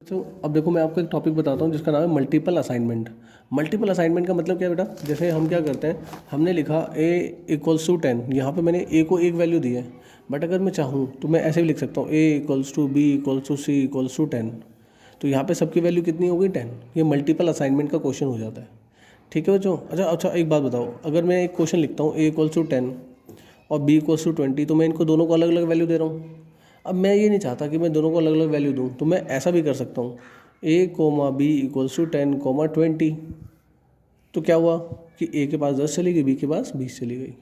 तो अब देखो मैं आपको एक टॉपिक बताता हूँ जिसका नाम है मल्टीपल असाइनमेंट। मल्टीपल असाइनमेंट का मतलब क्या है बेटा, जैसे हम क्या करते हैं, हमने लिखा a इक्वल्स टू 10, यहाँ पर मैंने a को एक वैल्यू दी है, बट अगर मैं चाहूँ तो मैं ऐसे भी लिख सकता हूँ a equals to b equals to c equals to 10। तो यहाँ पे सबकी वैल्यू कितनी होगी 10। ये मल्टीपल असाइनमेंट का क्वेश्चन हो जाता है। ठीक है बच्चों। अच्छा एक बात बताओ, अगर मैं एक क्वेश्चन लिखता हूँ a इक्वल्स टू 10 और b इक्वल्स टू 20, तो मैं इनको दोनों को अलग अलग वैल्यू दे रहा हूँ। अब मैं ये नहीं चाहता कि मैं दोनों को अलग अलग वैल्यू दूँ, तो मैं ऐसा भी कर सकता हूँ a comma B equals to 10 comma 20। तो क्या हुआ कि a के पास 10 चली गई, b के पास 20 चली गई।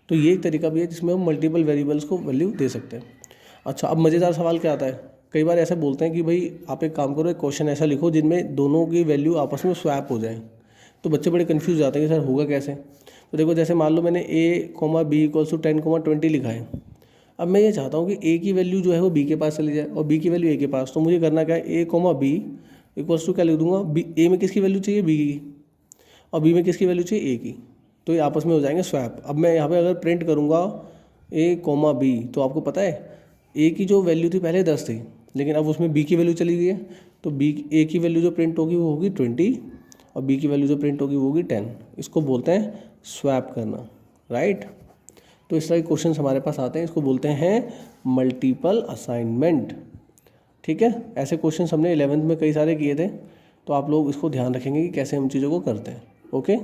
तो ये एक तरीका भी है जिसमें हम मल्टीपल वेरिएबल्स को वैल्यू दे सकते हैं। अच्छा, अब मज़ेदार सवाल क्या आता है, कई बार ऐसे बोलते हैं कि भाई आप एक काम करो, एक क्वेश्चन ऐसा लिखो जिनमें दोनों की वैल्यू आपस में स्वैप हो जाए। तो बच्चे बड़े कन्फ्यूज जाते हैं कि सर होगा कैसे। तो देखो, जैसे मान लो मैंने a comma B equals to 10 comma 20 लिखा है। अब मैं ये चाहता हूँ कि a की वैल्यू जो है वो b के पास चली जाए और b की वैल्यू a के पास। तो मुझे करना क्या है, a comma B equals to क्या लिख दूंगा, b a में किसकी वैल्यू चाहिए, b की, और b में किसकी वैल्यू चाहिए, a की। तो ये आपस में हो जाएंगे स्वैप। अब मैं यहाँ पे अगर प्रिंट करूँगा a कोमा बी, तो आपको पता है a की जो वैल्यू थी पहले 10 थी, लेकिन अब उसमें b की वैल्यू चली गई है। तो a की वैल्यू जो प्रिंट होगी वो होगी 20 और b की वैल्यू जो प्रिंट होगी वो होगी 10। इसको बोलते हैं स्वैप करना, राइट। तो इस तरह के क्वेश्चन हमारे पास आते हैं, इसको बोलते हैं मल्टीपल असाइनमेंट। ठीक है, ऐसे क्वेश्चन हमने 11th में कई सारे किए थे, तो आप लोग इसको ध्यान रखेंगे कि कैसे हम चीज़ों को करते हैं। ओके।